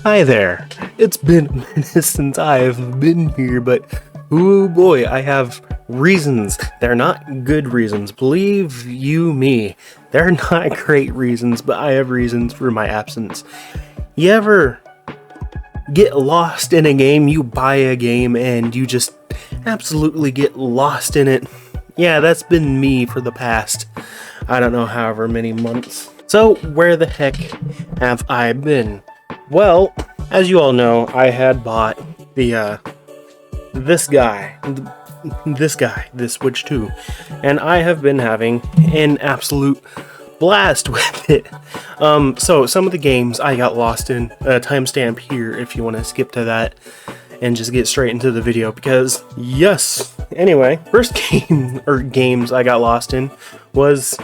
Hi there. It's been a minute since I've been here, but oh boy, I have reasons. They're not good reasons. Believe you me, they're not great reasons, but I have reasons for my absence. You ever get lost in a game? You buy a game and you just absolutely get lost in it. Yeah, that's been me for the past, I don't know, however many months. So where the heck have I been? Well, as you all know, I had bought the this Switch 2, and I have been having an absolute blast with it. So some of the games I got lost in, timestamp here if you want to skip to that and just get straight into the video, because yes. Anyway, first games I got lost in was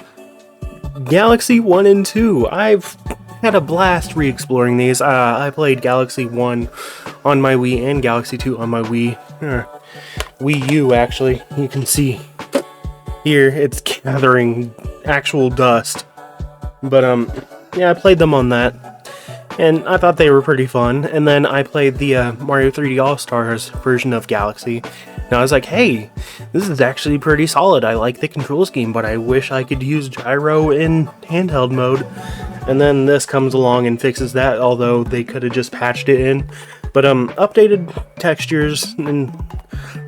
Galaxy 1 and 2. I've had a blast re-exploring these. I played Galaxy 1 on my Wii and Galaxy 2 on my Wii U, actually. You can see here it's gathering actual dust. But yeah, I played them on that, and I thought they were pretty fun. And then I played the Mario 3D All-Stars version of Galaxy. And I was like, hey, this is actually pretty solid. I like the control scheme, but I wish I could use gyro in handheld mode. And then this comes along and fixes that, although they could have just patched it in. But updated textures and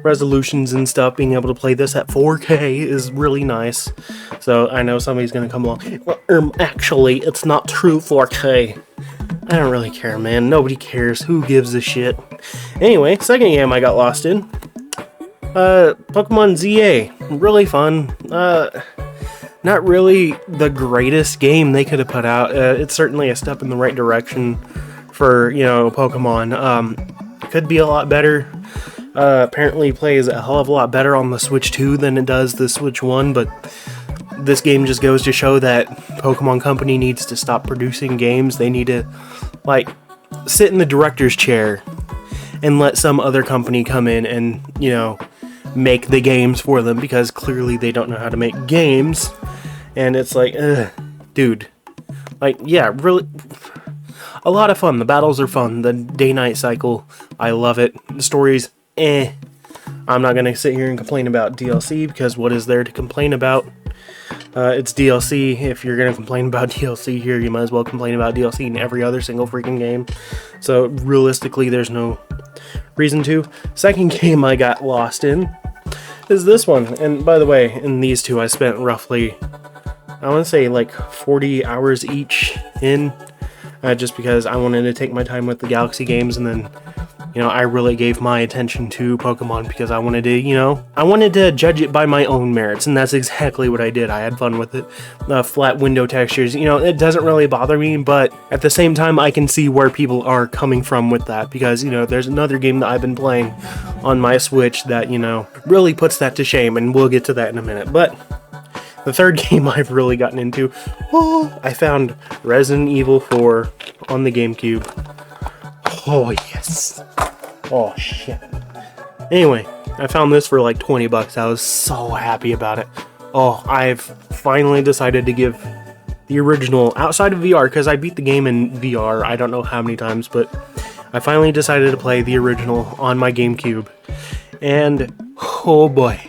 resolutions and stuff, being able to play this at 4K is really nice. So I know somebody's gonna come along, well, actually, it's not true 4K. I don't really care, man. Nobody cares. Who gives a shit? Anyway, second game I got lost in, Pokemon ZA. Really fun. Not really the greatest game they could have put out. It's certainly a step in the right direction for, you know, Pokemon. Could be a lot better. Apparently plays a hell of a lot better on the Switch 2 than it does the Switch 1, but this game just goes to show that Pokemon Company needs to stop producing games. They need to, like, sit in the director's chair and let some other company come in and, you know, make the games for them, because clearly they don't know how to make games. And it's like, dude, like, yeah, really a lot of fun. The battles are fun. The day-night cycle, I love it. The story's I'm not gonna sit here and complain about DLC, because what is there to complain about? It's DLC. If you're gonna complain about DLC here, you might as well complain about DLC in every other single freaking game. So realistically, there's no reason to. Second game I got lost in is this one. And by the way, in these two I spent roughly, I want to say, like 40 hours each in, just because I wanted to take my time with the Galaxy games, and then, you know, I really gave my attention to Pokemon because I wanted to, you know, I wanted to judge it by my own merits, and that's exactly what I did. I had fun with it. Flat window textures, you know, it doesn't really bother me, but at the same time, I can see where people are coming from with that, because, you know, there's another game that I've been playing on my Switch that, you know, really puts that to shame, and we'll get to that in a minute. But the third game I've really gotten into, I found Resident Evil 4 on the GameCube. Oh, yes. Oh, shit. Anyway, I found this for like 20 bucks. I was so happy about it. Oh, I've finally decided to give the original, outside of VR, because I beat the game in VR, I don't know how many times, but I finally decided to play the original on my GameCube. And, oh boy,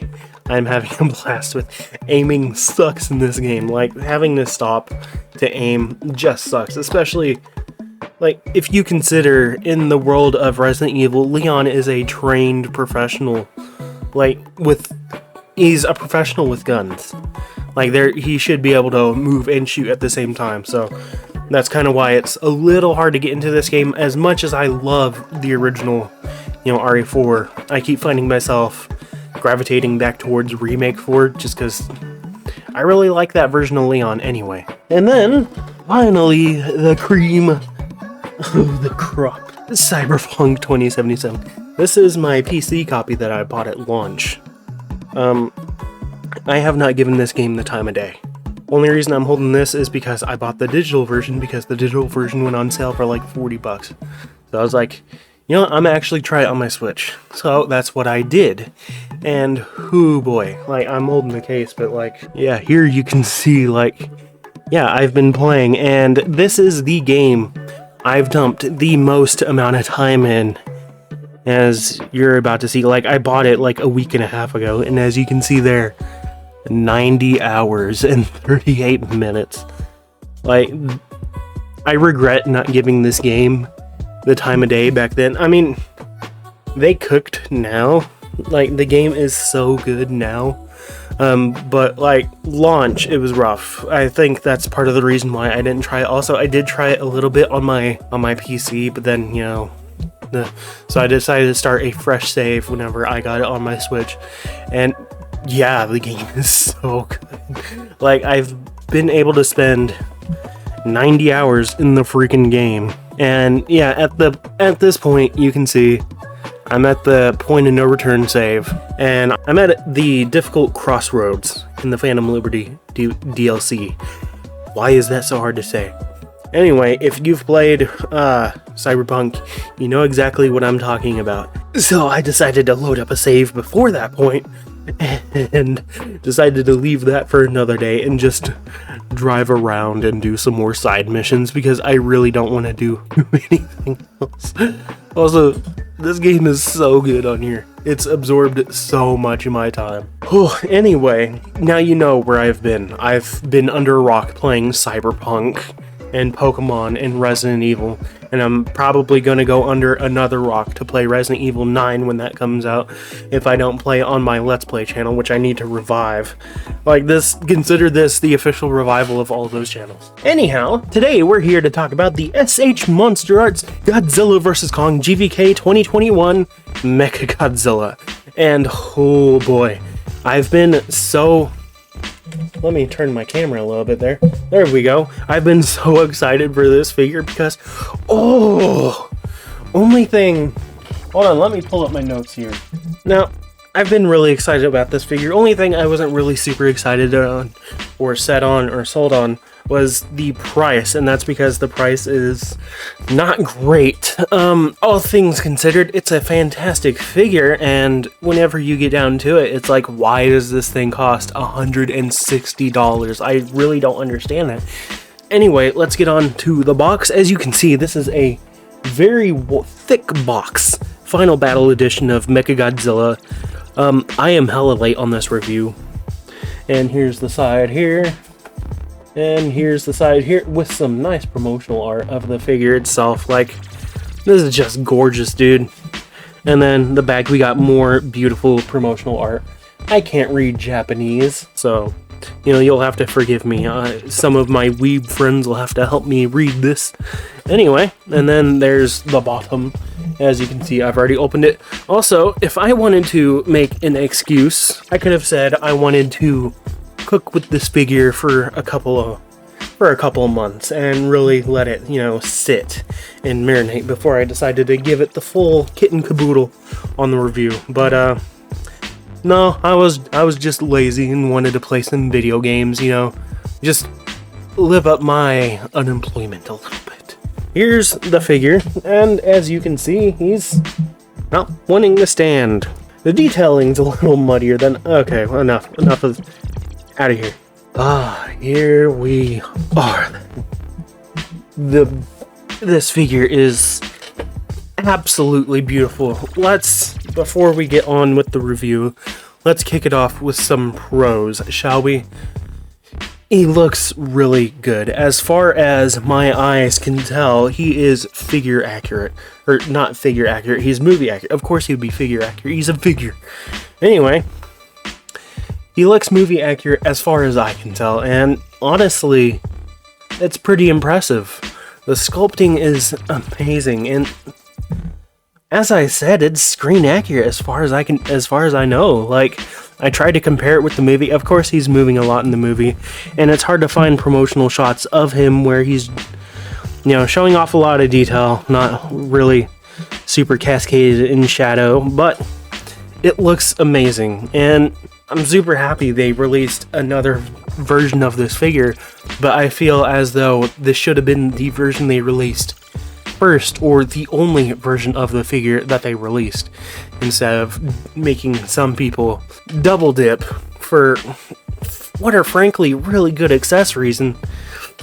I'm having a blast with aiming. Sucks in this game. Like, having to stop to aim just sucks, especially, like, if you consider, in the world of Resident Evil, Leon is a trained professional. Like, he's a professional with guns. Like, he should be able to move and shoot at the same time, so that's kind of why it's a little hard to get into this game. As much as I love the original, you know, RE4, I keep finding myself gravitating back towards Remake 4, just because I really like that version of Leon anyway. And then, finally, the cream of the crop, Cyberpunk 2077. This is my PC copy that I bought at launch. I have not given this game the time of day. Only reason I'm holding this is because I bought the digital version, because the digital version went on sale for like 40 bucks. So I was like, you know what, I'm actually try it on my Switch. So that's what I did. And hoo boy, like, I'm holding the case, but like, yeah, here you can see, like, yeah, I've been playing, and this is the game I've dumped the most amount of time in, as you're about to see. Like, I bought it like a week and a half ago, and as you can see there, 90 hours and 38 minutes. Like, I regret not giving this game the time of day back then. I mean, they cooked now. Like, the game is so good now. But like, launch, it was rough. I think that's part of the reason why I didn't try it. Also, I did try it a little bit on my PC, but then, you know, so I decided to start a fresh save whenever I got it on my Switch. And yeah, the game is so good. Like, I've been able to spend 90 hours in the freaking game. And yeah, at this point, you can see I'm at the point of no return save, and I'm at the difficult crossroads in the Phantom Liberty DLC. Why is that so hard to say? Anyway, if you've played Cyberpunk, you know exactly what I'm talking about. So I decided to load up a save before that point, and decided to leave that for another day and just drive around and do some more side missions, because I really don't want to do anything else. Also, this game is so good on here. It's absorbed so much of my time. Anyway, now you know where I've been. I've been under a rock playing Cyberpunk and Pokemon and Resident Evil, and I'm probably gonna go under another rock to play Resident Evil 9 when that comes out, if I don't play on my Let's Play channel, which I need to revive. Like, this, consider this the official revival of all of those channels. Anyhow, today we're here to talk about the MonsterArts Godzilla vs. Kong GvK 2021 Mechagodzilla. And oh boy, I've been so... Let me turn my camera a little bit there. There we go. I've been so excited for this figure because, only thing, hold on, let me pull up my notes here. Now, I've been really excited about this figure. Only thing I wasn't really super excited on, or set on, or sold on, was the price, and that's because the price is not great. All things considered, it's a fantastic figure, and whenever you get down to it, it's like, why does this thing cost $160? I really don't understand that. Anyway, let's get on to the box. As you can see, this is a very thick box. Final Battle Edition of Mechagodzilla. I am hella late on this review. And here's the side here. And here's the side here with some nice promotional art of the figure itself. Like, this is just gorgeous, dude. And then the back, we got more beautiful promotional art. I can't read Japanese, so, you know, you'll have to forgive me. Some of my weeb friends will have to help me read this. Anyway, and then there's the bottom. As you can see, I've already opened it. Also, if I wanted to make an excuse, I could have said I wanted to cook with this figure for a couple of months and really let it, you know, sit and marinate before I decided to give it the full kit and caboodle on the review. But no, I was just lazy and wanted to play some video games, you know, just live up my unemployment a little bit. Here's the figure, and as you can see, he's not wanting to stand. The detailing's a little muddier than... Okay, well, enough of... Out of here. Here we are. This figure is absolutely beautiful. Before we get on with the review, let's kick it off with some pros, shall we? He looks really good. As far as my eyes can tell, he is figure accurate. Or not figure accurate, he's movie accurate. Of course he'd be figure accurate, he's a figure. Anyway, he looks movie accurate as far as I can tell, and honestly, it's pretty impressive. The sculpting is amazing, and as I said, it's screen accurate as far as I know. Like, I tried to compare it with the movie. Of course, he's moving a lot in the movie, and it's hard to find promotional shots of him where he's, you know, showing off a lot of detail, not really super cascaded in shadow, but it looks amazing, and I'm super happy they released another version of this figure, but I feel as though this should have been the version they released first, or the only version of the figure that they released, instead of making some people double dip for what are frankly really good accessories. And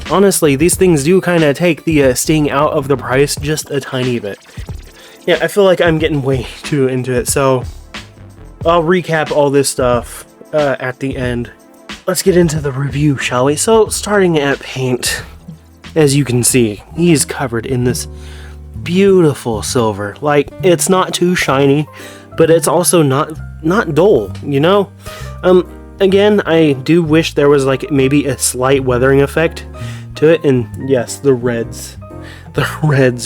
honestly, these things do kind of take the sting out of the price just a tiny bit. Yeah, I feel like I'm getting way too into it, so I'll recap all this stuff at the end. Let's get into the review, shall we? So, starting at paint, as you can see, he's covered in this beautiful silver. Like, it's not too shiny, but it's also not dull, you know? Again, I do wish there was like maybe a slight weathering effect to it, and yes, the reds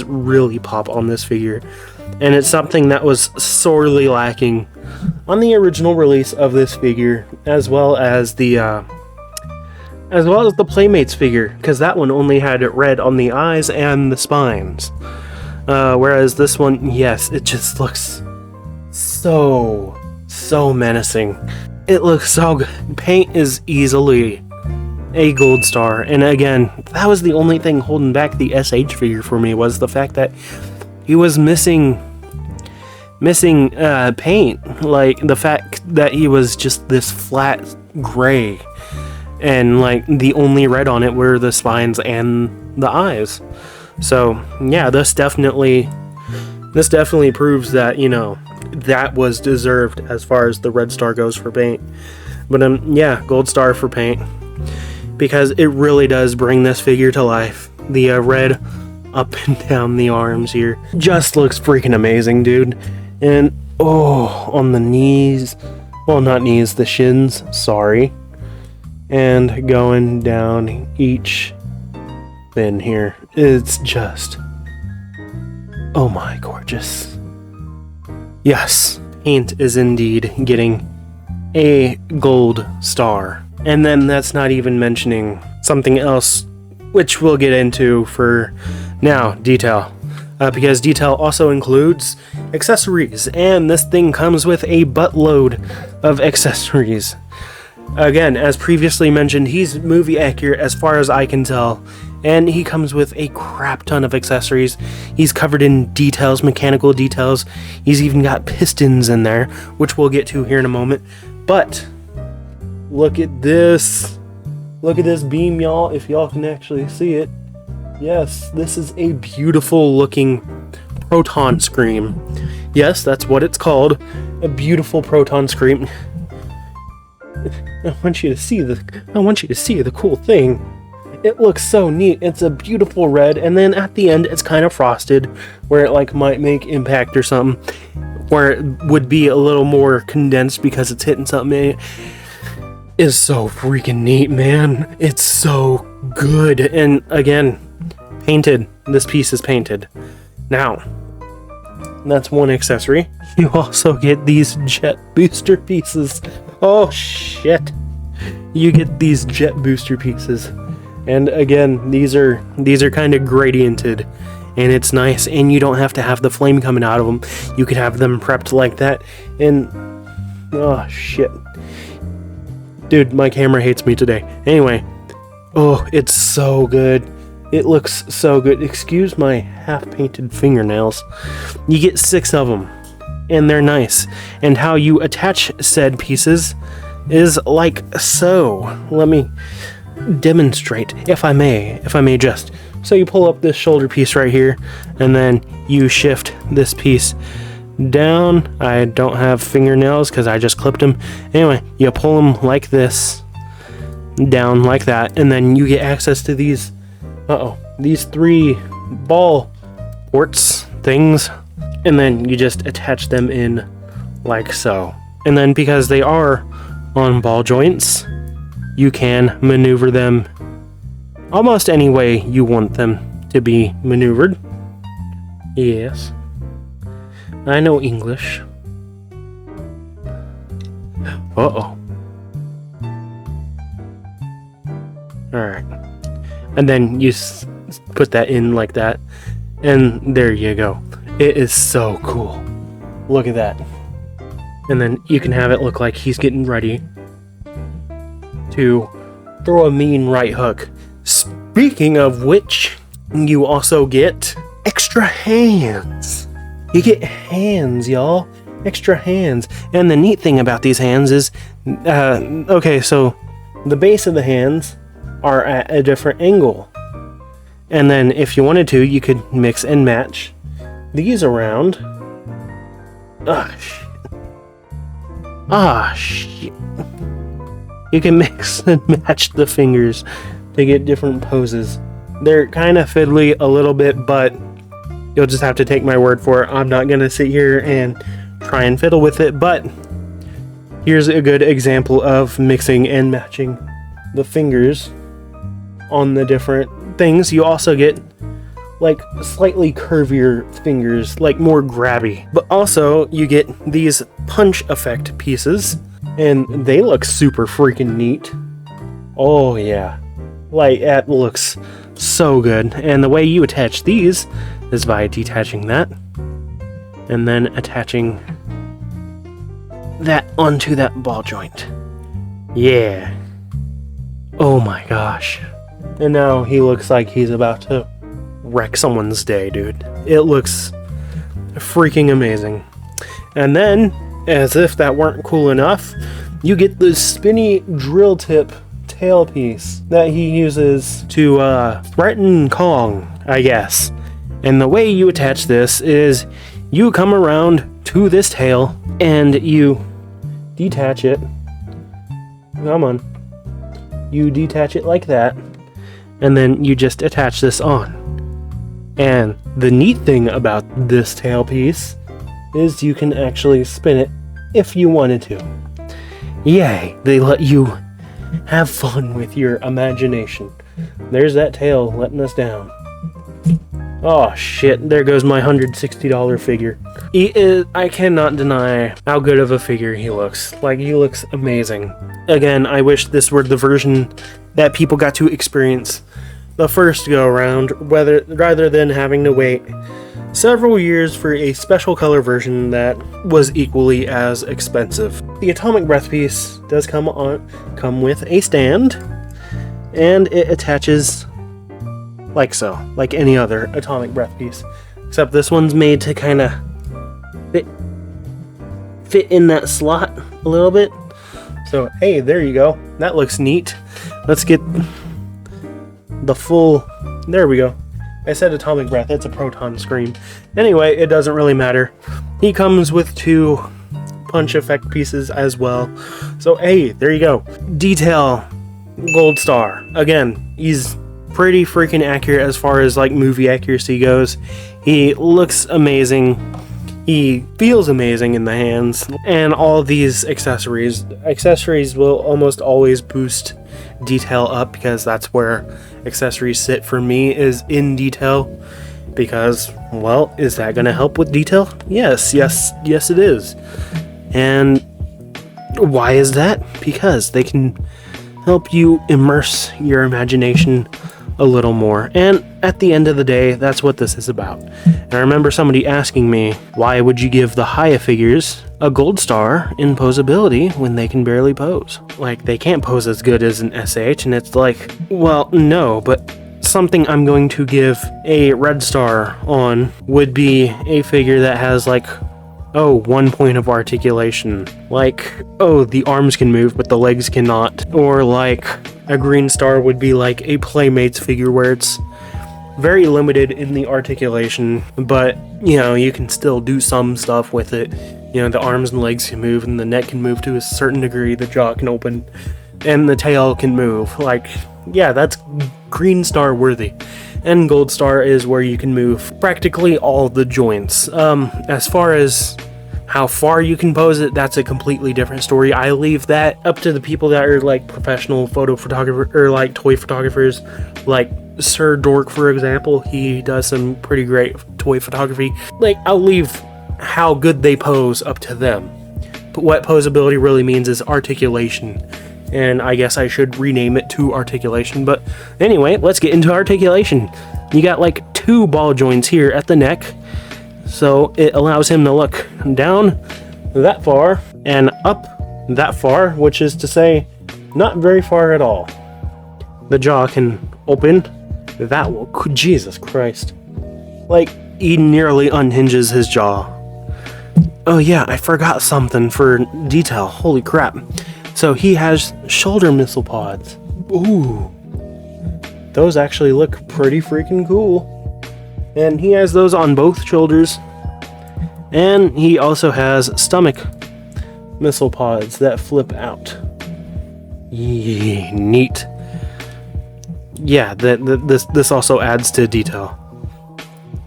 really pop on this figure, and it's something that was sorely lacking on the original release of this figure, as well as the Playmates figure, because that one only had red on the eyes and the spines, whereas this one, yes, it just looks so menacing. It looks so good. Paint is easily a gold star, and again, that was the only thing holding back the SH figure for me, was the fact that he was missing paint. Like, the fact that he was just this flat gray, and like the only red on it were the spines and the eyes. So yeah, this definitely proves that, you know, that was deserved as far as the red star goes for paint. But yeah, gold star for paint, because it really does bring this figure to life. The red up and down the arms here just looks freaking amazing, dude. And oh, on the knees, well, not knees, the shins, sorry, and going down each fin here, it's just, oh my, gorgeous. Yes, paint is indeed getting a gold star. And then that's not even mentioning something else, which we'll get into for now, detail. Because detail also includes accessories, and this thing comes with a buttload of accessories. Again, as previously mentioned, he's movie accurate as far as I can tell, and he comes with a crap ton of accessories. He's covered in details, mechanical details. He's even got pistons in there, which we'll get to here in a moment. But look at this. Look at this beam, y'all, if y'all can actually see it. Yes, this is a beautiful looking proton scream. Yes, that's what it's called. A beautiful proton scream. I want you to see the cool thing. It looks so neat. It's a beautiful red, and then at the end it's kind of frosted, where it like might make impact or something, where it would be a little more condensed because it's hitting something. It is so freaking neat, man. It's so good. And again, painted. This piece is painted. Now, that's one accessory. You also get these jet booster pieces. Oh shit. You get these jet booster pieces. And again, these are kind of gradiented, and it's nice, and you don't have to have the flame coming out of them. You could have them prepped like that. And oh shit. Dude, my camera hates me today. Anyway, oh, it's so good. It looks so good. Excuse my half-painted fingernails. You get 6 of them, and they're nice. And how you attach said pieces is like so. Let me demonstrate, if I may just. So you pull up this shoulder piece right here, and then you shift this piece down. I don't have fingernails because I just clipped them. Anyway, you pull them like this, down like that, and then you get access to these these 3 ball ports things, and then you just attach them in like so. And then because they are on ball joints, you can maneuver them almost any way you want them to be maneuvered. Yes, I know English. Uh-oh. Alright. And then you put that in like that, and there you go. It is so cool. Look at that. And then you can have it look like he's getting ready to throw a mean right hook. Speaking of which, you also get extra hands. You get hands, y'all. Extra hands. And the neat thing about these hands is, okay, so the base of the hands are at a different angle. And then if you wanted to, you could mix and match these around. Ah, shit. Ah, shit. You can mix and match the fingers to get different poses. They're kind of fiddly a little bit, but you'll just have to take my word for it. I'm not going to sit here and try and fiddle with it, but here's a good example of mixing and matching the fingers on the different things. You also get like slightly curvier fingers, like more grabby. But also you get these punch effect pieces, and they look super freaking neat. Oh yeah, like that looks so good. And the way you attach these is by detaching that and then attaching that onto that ball joint. Yeah. Oh my gosh. And now he looks like he's about to wreck someone's day, dude. It looks freaking amazing. And then, as if that weren't cool enough, you get the spinny drill tip tailpiece that he uses to threaten Kong, I guess. And the way you attach this is you come around to this tail and you detach it. Come on. You detach it like that, and then you just attach this on. And the neat thing about this tailpiece is you can actually spin it if you wanted to. Yay, they let you have fun with your imagination. There's that tail letting us down. Oh shit, there goes my $160 figure. I cannot deny how good of a figure he looks. Like, he looks amazing. Again, I wish this were the version that people got to experience the first go around, rather than having to wait several years for a special color version that was equally as expensive. The Atomic Breath piece does come with a stand, and it attaches like so, like any other Atomic Breath piece, except this one's made to kind of fit in that slot a little bit. So hey, there you go. That looks neat. Let's get the full. There we go. I said Atomic Breath. It's a proton scream. Anyway, it doesn't really matter. He comes with 2 punch effect pieces as well. So hey, there you go. Detail Gold Star. Again, he's pretty freaking accurate as far as like movie accuracy goes. He looks amazing. He feels amazing in the hands. And all these accessories will almost always boost detail up, because that's where accessories sit for me, is in detail. Because, well, is that going to help with detail? Yes it is. And why is that? Because they can help you immerse your imagination a little more. And at the end of the day, that's what this is about. And I remember somebody asking me, why would you give the Haya figures a gold star in posability when they can barely pose? Like, they can't pose as good as an SH, and it's like, well, no, but something I'm going to give a red star on would be a figure that has like, 1 point of articulation. Like, the arms can move, but the legs cannot. Or like, a green star would be like a Playmates figure where it's very limited in the articulation, but, you can still do some stuff with it. The arms and legs can move, and the neck can move to a certain degree, the jaw can open, and the tail can move. Like, yeah, that's green star worthy. And gold star is where you can move practically all the joints. As far as how far you can pose it, that's a completely different story. I leave that up to the people that are like professional photo photographer or like toy photographers, like Sir Dork, for example. He does some pretty great toy photography. Like, I'll leave how good they pose up to them. But what posability really means is articulation. And I guess I should rename it to articulation. But anyway, let's get into articulation. You got like 2 ball joints here at the neck. So it allows him to look down that far and up that far, which is to say, not very far at all. The jaw can open. That will, Jesus Christ. Like, he nearly unhinges his jaw. Oh yeah, I forgot something for detail. Holy crap. So he has shoulder missile pods. Ooh. Those actually look pretty freaking cool. And he has those on both shoulders. And he also has stomach missile pods that flip out. Yee, neat. Yeah, this also adds to detail.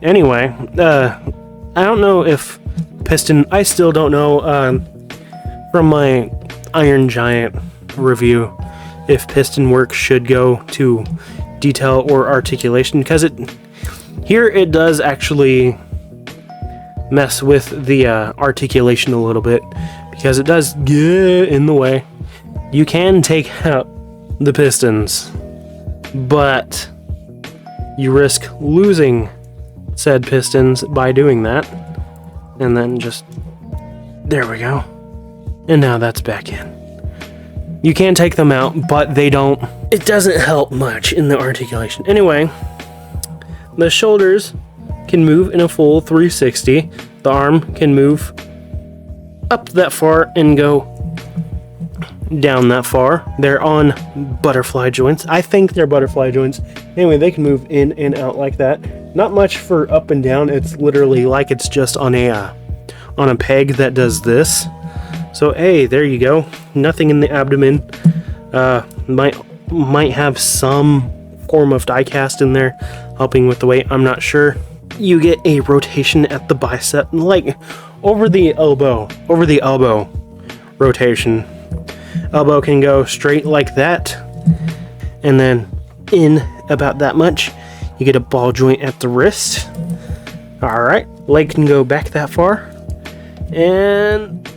Anyway, I don't know if piston... I still don't know from my Iron Giant review if piston work should go to detail or articulation, because here it does actually mess with the articulation a little bit, because it does get in the way. You can take out the pistons, but you risk losing said pistons by doing that. And then just... there we go. And now that's back in. You can take them out, but they don't... it doesn't help much in the articulation. Anyway, the shoulders can move in a full 360. The arm can move up that far and go down that far. They're on butterfly joints. I think they're butterfly joints. Anyway, they can move in and out like that. Not much for up and down. It's literally like it's just on a peg that does this. So hey, there you go. Nothing in the abdomen. Might have some form of die cast in there helping with the weight. I'm not sure. You get a rotation at the bicep, like over the elbow rotation. Elbow can go straight like that, and then in about that much. You get a ball joint at the wrist. Alright, leg can go back that far, and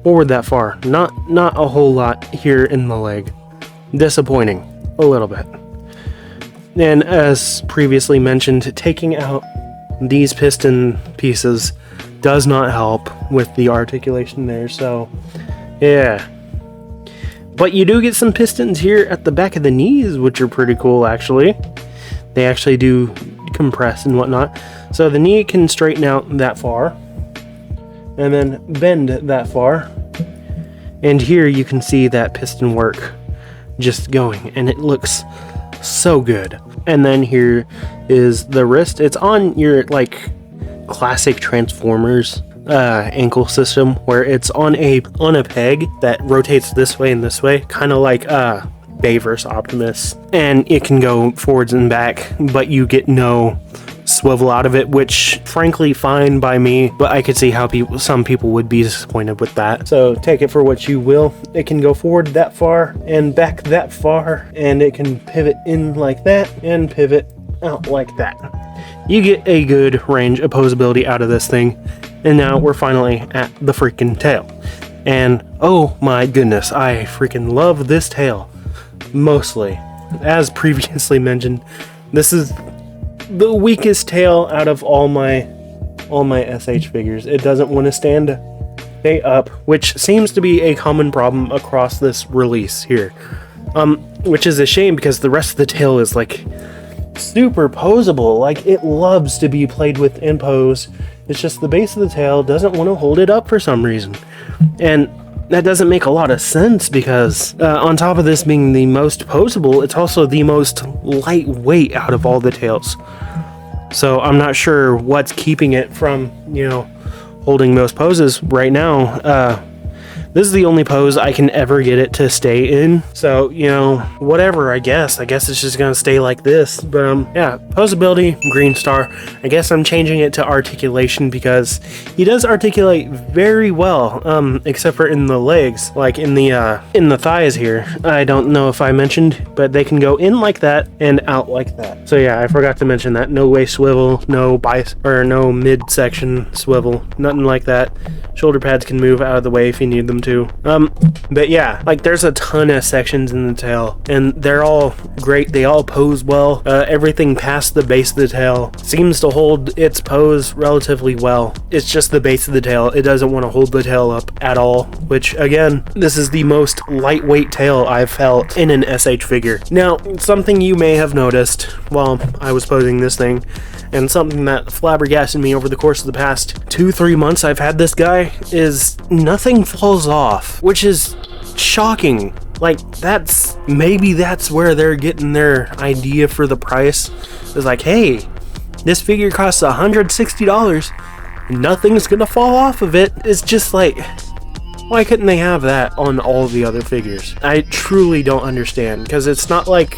forward that far. Not a whole lot here in the leg. Disappointing a little bit. And as previously mentioned, taking out these piston pieces does not help with the articulation there, so yeah. But you do get some pistons here at the back of the knees, which are pretty cool actually. They actually do compress and whatnot. So the knee can straighten out that far, and then bend that far. And here you can see that piston work just going, and it looks so good. And then here is the wrist. It's on your like classic Transformers ankle system, where it's on a peg that rotates this way and this way, kind of like Bay vs. Optimus, and it can go forwards and back, but you get no swivel out of it, which frankly fine by me, but I could see how some people would be disappointed with that. So take it for what you will. It can go forward that far and back that far, and it can pivot in like that and pivot out like that. You get a good range of posability out of this thing. And now we're finally at the freaking tail. And oh my goodness, I freaking love this tail. Mostly. As previously mentioned, this is the weakest tail out of all my SH figures. It doesn't want to stand up, which seems to be a common problem across this release here. Which is a shame, because the rest of the tail is like super posable. Like, it loves to be played with and posed. It's just the base of the tail doesn't want to hold it up for some reason. And that doesn't make a lot of sense, because on top of this being the most posable, it's also the most lightweight out of all the tails. So I'm not sure what's keeping it from, holding most poses right now. This is the only pose I can ever get it to stay in. So, whatever, I guess. I guess it's just gonna stay like this. But, yeah, posability, green star. I guess I'm changing it to articulation, because he does articulate very well, except for in the legs, like in the thighs here. I don't know if I mentioned, but they can go in like that and out like that. So yeah, I forgot to mention that. No waist swivel, no midsection swivel, nothing like that. Shoulder pads can move out of the way if you need them to. But yeah, like, there's a ton of sections in the tail, and they're all great. They all pose well. Everything past the base of the tail seems to hold its pose relatively well. It's just the base of the tail. It doesn't want to hold the tail up at all, which, again, this is the most lightweight tail I've felt in an SH figure. Now, something you may have noticed while I was posing this thing, and something that flabbergasted me over the course of the past 2-3 months I've had this guy, is nothing falls off, which is shocking. Like, maybe that's where they're getting their idea for the price. It's like, hey, this figure costs $160, nothing's gonna fall off of it. It's just like, why couldn't they have that on all the other figures? I truly don't understand, because it's not like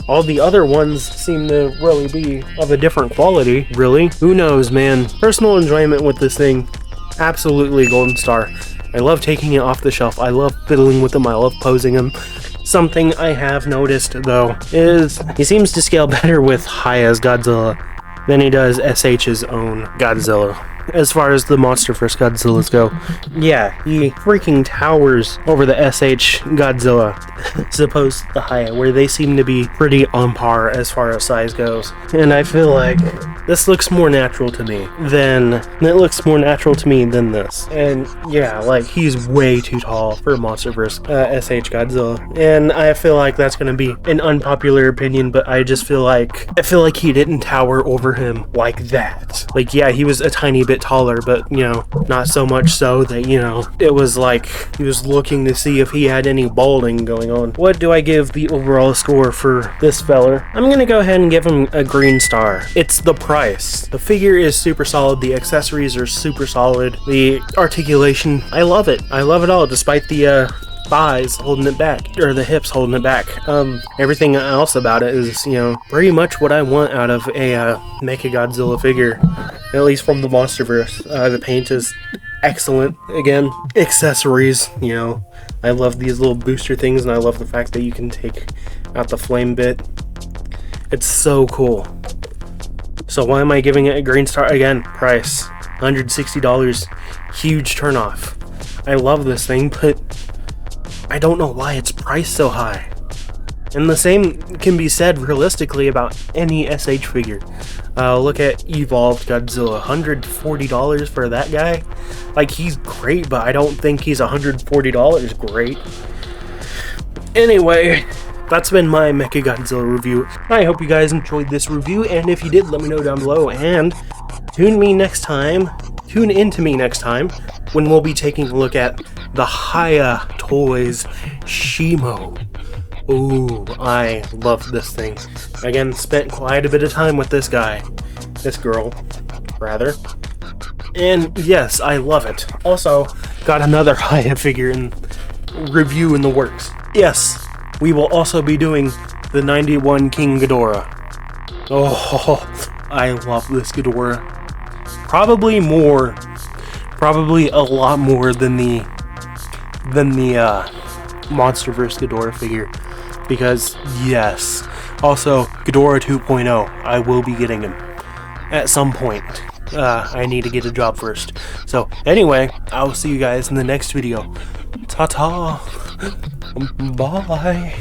all the other ones seem to really be of a different quality, really. Who knows, man? Personal enjoyment with this thing, absolutely golden star. I love taking it off the shelf. I love fiddling with him. I love posing him. Something I have noticed, though, is he seems to scale better with Haya's Godzilla than he does SH's own Godzilla. As far as the MonsterVerse Godzillas go, yeah, he freaking towers over the SH Godzilla, as opposed to the Haya, where they seem to be pretty on par as far as size goes. And I feel like this looks more natural to me than this. And yeah, like, he's way too tall for MonsterVerse SH Godzilla, and I feel like that's gonna be an unpopular opinion, but I feel like he didn't tower over him like that. Like, yeah, he was a tiny bit taller, but, you know, not so much so that, you know, it was like he was looking to see if he had any balding going on. What do I give the overall score for this feller? I'm gonna go ahead and give him a green star. It's the price. The figure is super solid, the accessories are super solid, the articulation, I love it. I love it all, despite the thighs holding it back, or the hips holding it back. Everything else about it is, you know, pretty much what I want out of a Mechagodzilla figure, at least from the MonsterVerse. The paint is excellent. Again, accessories, you know, I love these little booster things, and I love the fact that you can take out the flame bit. It's so cool. So why am I giving it a green star? Again, price, $160, huge turnoff. I love this thing, but I don't know why it's priced so high. And the same can be said realistically about any SH figure. Look at Evolved Godzilla, $140 for that guy. Like, he's great, but I don't think he's $140 great. Anyway, that's been my Mechagodzilla review. I hope you guys enjoyed this review, and if you did, let me know down below, and tune into me next time, when we'll be taking a look at the Haya Toys Shimo. Ooh, I love this thing. Again, spent quite a bit of time with this girl, rather. And yes, I love it. Also, got another Haya figure in review in the works. Yes, we will also be doing the 91 King Ghidorah. Oh, I love this Ghidorah. Probably a lot more than the MonsterVerse Ghidorah figure, because yes, also Ghidorah 2.0, I will be getting him at some point. I need to get a job first. So anyway, I'll see you guys in the next video. Ta-ta. Bye.